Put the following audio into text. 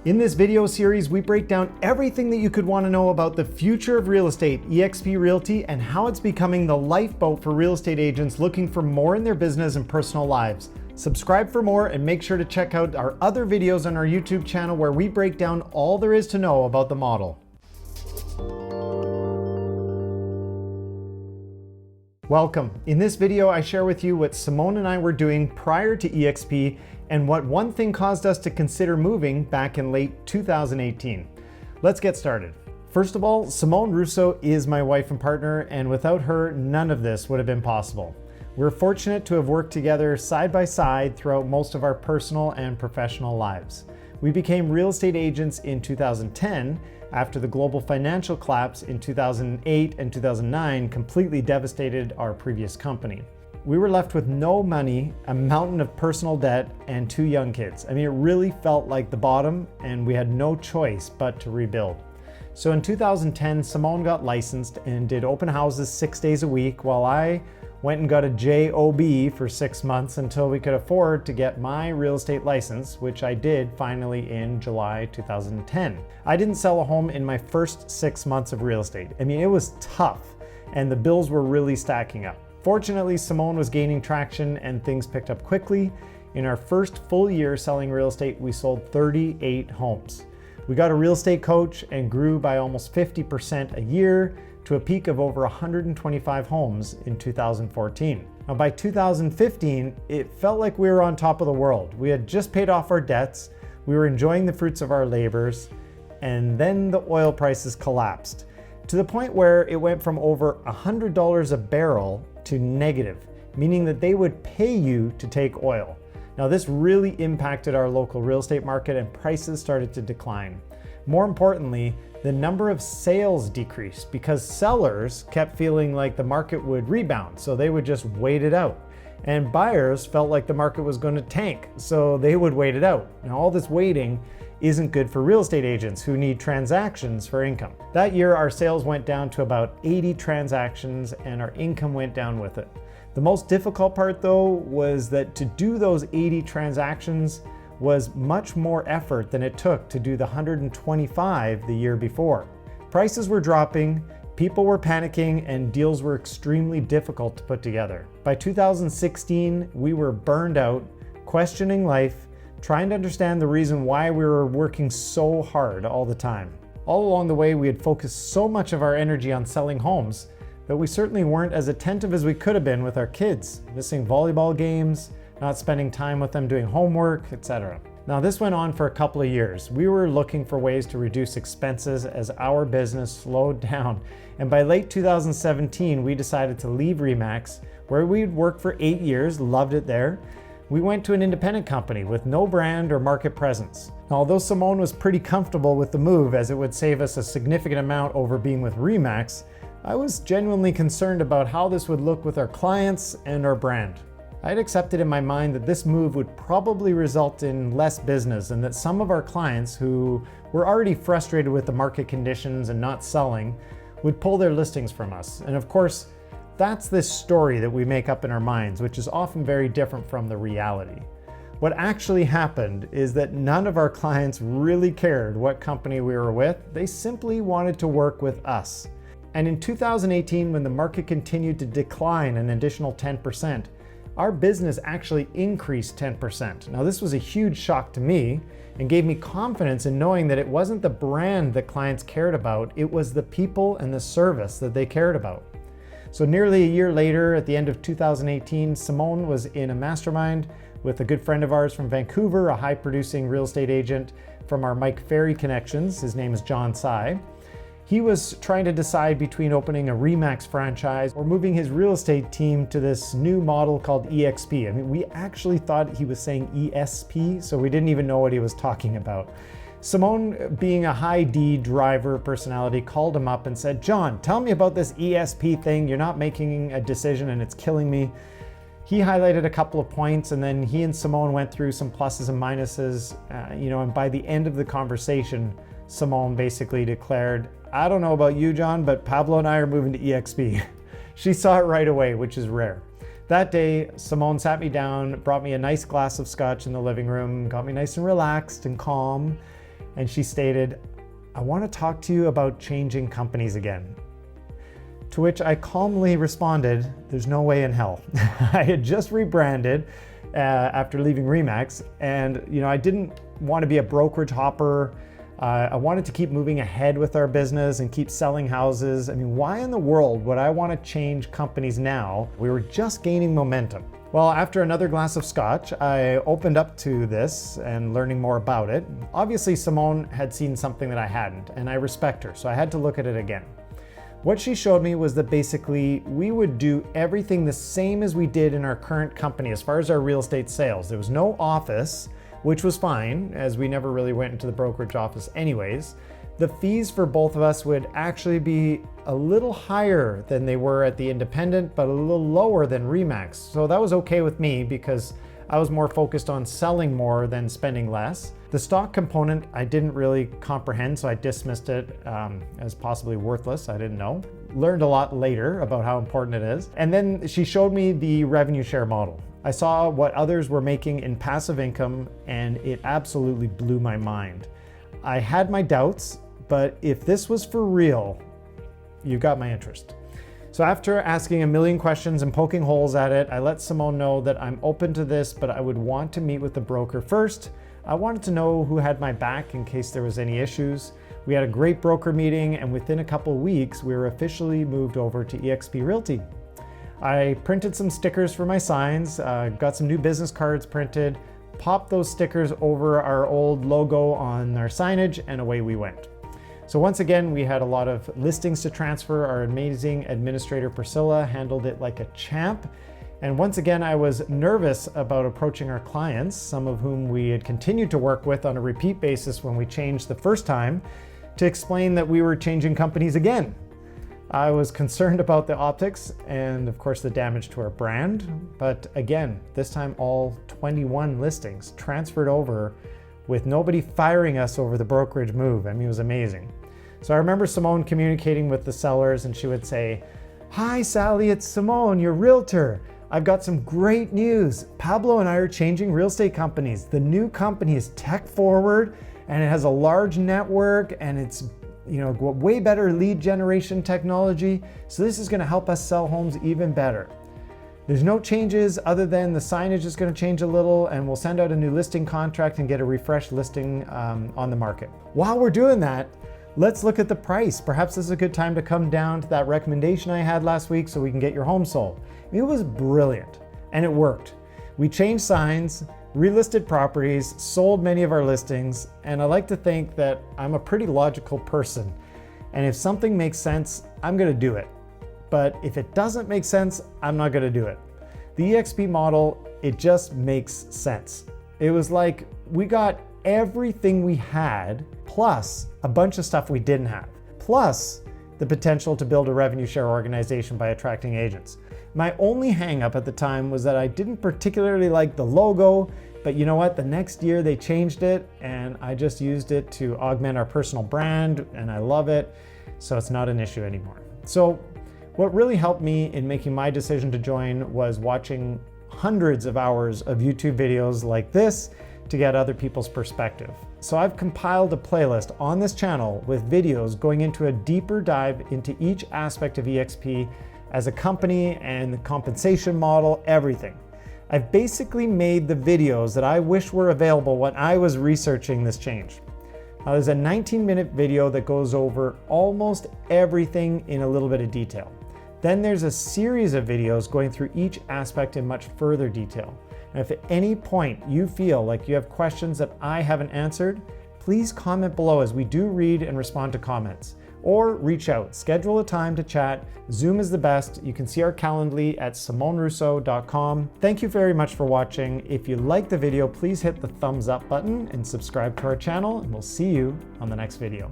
In this video series, we break down everything that you could want to know about the future of real estate, eXp Realty, and how it's becoming the lifeboat for real estate agents looking for more in their business and personal lives. Subscribe for more and make sure to check out our other videos on our YouTube channel where we break down all there is to know about the model. Welcome. In this video, I share with you what Simone and I were doing prior to eXp and what one thing caused us to consider moving back in late 2018. Let's get started. First of all, Simone Russo is my wife and partner, and without her, none of this would have been possible. We're fortunate to have worked together side by side throughout most of our personal and professional lives. We became real estate agents in 2010 after the global financial collapse in 2008 and 2009 completely devastated our previous company. We were left with no money, a mountain of personal debt, and 2 young kids. I mean, it really felt like the bottom, and we had no choice but to rebuild. So in 2010, Simone got licensed and did open houses 6 days a week while I went and got a JOB for 6 months until we could afford to get my real estate license, which I did finally in July 2010. I didn't sell a home in my first 6 months of real estate. I mean, it was tough, and the bills were really stacking up. Fortunately, Simone was gaining traction and things picked up quickly. In our first full year selling real estate, we sold 38 homes. We got a real estate coach and grew by almost 50% a year to a peak of over 125 homes in 2014. Now by 2015, it felt like we were on top of the world. We had just paid off our debts, we were enjoying the fruits of our labors, and then the oil prices collapsed to the point where it went from over $100 a barrel to negative, meaning that they would pay you to take oil. Now this really impacted our local real estate market and prices started to decline. More importantly, the number of sales decreased because sellers kept feeling like the market would rebound, so they would just wait it out. And buyers felt like the market was going to tank, so they would wait it out. Now all this waiting isn't good for real estate agents who need transactions for income. That year, our sales went down to about 80 transactions and our income went down with it. The most difficult part though was that to do those 80 transactions was much more effort than it took to do the 125 the year before. Prices were dropping, people were panicking, and deals were extremely difficult to put together. By 2016, we were burned out, questioning life, trying to understand the reason why we were working so hard all the time. All along the way, we had focused so much of our energy on selling homes that we certainly weren't as attentive as we could have been with our kids, missing volleyball games, not spending time with them doing homework, etc. Now this went on for a couple of years. We were looking for ways to reduce expenses as our business slowed down. And by late 2017, we decided to leave RE/MAX, where we'd worked for 8 years, loved it there. We went to an independent company with no brand or market presence. Now, although Simone was pretty comfortable with the move as it would save us a significant amount over being with RE/MAX, I was genuinely concerned about how this would look with our clients and our brand. I had accepted in my mind that this move would probably result in less business and that some of our clients who were already frustrated with the market conditions and not selling would pull their listings from us. And of course, that's this story that we make up in our minds, which is often very different from the reality. What actually happened is that none of our clients really cared what company we were with. They simply wanted to work with us. And in 2018, when the market continued to decline an additional 10%, our business actually increased 10%. Now this was a huge shock to me and gave me confidence in knowing that it wasn't the brand that clients cared about, it was the people and the service that they cared about. So nearly a year later, at the end of 2018, Simone was in a mastermind with a good friend of ours from Vancouver, a high-producing real estate agent from our Mike Ferry connections. His name is John Tsai. He was trying to decide between opening a RE/MAX franchise or moving his real estate team to this new model called eXp. I mean, we actually thought he was saying ESP, so we didn't even know what he was talking about. Simone, being a high D driver personality, called him up and said, "John, tell me about this ESP thing. You're not making a decision and it's killing me." He highlighted a couple of points and then he and Simone went through some pluses and minuses, and by the end of the conversation, Simone basically declared, "I don't know about you, John, but Pablo and I are moving to eXp." She saw it right away, which is rare. That day, Simone sat me down, brought me a nice glass of scotch in the living room, got me nice and relaxed and calm, and she stated, "I want to talk to you about changing companies again." To which I calmly responded, "There's no way in hell." I had just rebranded after leaving Remax, and I didn't want to be a brokerage hopper. I wanted to keep moving ahead with our business and keep selling houses. I mean, why in the world would I want to change companies now? We were just gaining momentum. Well, after another glass of scotch, I opened up to this and learning more about it. Obviously, Simone had seen something that I hadn't, and I respect her, so I had to look at it again. What she showed me was that basically we would do everything the same as we did in our current company as far as our real estate sales. There was no office, which was fine, as we never really went into the brokerage office anyways. The fees for both of us would actually be a little higher than they were at the independent, but a little lower than Remax. So that was okay with me because I was more focused on selling more than spending less. The stock component I didn't really comprehend, so I dismissed it as possibly worthless. I didn't know. Learned a lot later about how important it is. And then she showed me the revenue share model. I saw what others were making in passive income, and it absolutely blew my mind. I had my doubts, but if this was for real, you got my interest. So after asking a million questions and poking holes at it, I let Simone know that I'm open to this, but I would want to meet with the broker first. I wanted to know who had my back in case there was any issues. We had a great broker meeting, and within a couple weeks, we were officially moved over to eXp Realty. I printed some stickers for my signs, got some new business cards printed, popped those stickers over our old logo on our signage, and away we went. So once again, we had a lot of listings to transfer. Our amazing administrator, Priscilla, handled it like a champ. And once again, I was nervous about approaching our clients, some of whom we had continued to work with on a repeat basis when we changed the first time, to explain that we were changing companies again. I was concerned about the optics and of course the damage to our brand, but again, this time all 21 listings transferred over with nobody firing us over the brokerage move. I mean, it was amazing. So I remember Simone communicating with the sellers, and she would say, "Hi Sally, it's Simone, your realtor. I've got some great news. Pablo and I are changing real estate companies. The new company is tech forward and it has a large network, and it's way better lead generation technology. So this is going to help us sell homes even better. There's no changes other than the signage is going to change a little, and we'll send out a new listing contract and get a refreshed listing on the market. While we're doing that, let's look at the price. Perhaps this is a good time to come down to that recommendation I had last week so we can get your home sold." It was brilliant, and it worked. We changed signs, relisted properties, sold many of our listings, and I like to think that I'm a pretty logical person. And if something makes sense, I'm gonna do it. But if it doesn't make sense, I'm not gonna do it. The eXp model, it just makes sense. It was like we got everything we had, plus a bunch of stuff we didn't have, plus the potential to build a revenue share organization by attracting agents. My only hang up at the time was that I didn't particularly like the logo, but you know what? The next year they changed it, and I just used it to augment our personal brand, and I love it, so it's not an issue anymore. So what really helped me in making my decision to join was watching hundreds of hours of YouTube videos like this to get other people's perspective. So I've compiled a playlist on this channel with videos going into a deeper dive into each aspect of eXp as a company and the compensation model, everything. I've basically made the videos that I wish were available when I was researching this change. Now there's a 19-minute video that goes over almost everything in a little bit of detail. Then there's a series of videos going through each aspect in much further detail. And if at any point you feel like you have questions that I haven't answered, please comment below, as we do read and respond to comments. Or reach out, schedule a time to chat. Zoom is the best. You can see our Calendly at simonerusso.com. Thank you very much for watching. If you liked the video, please hit the thumbs up button and subscribe to our channel, and we'll see you on the next video.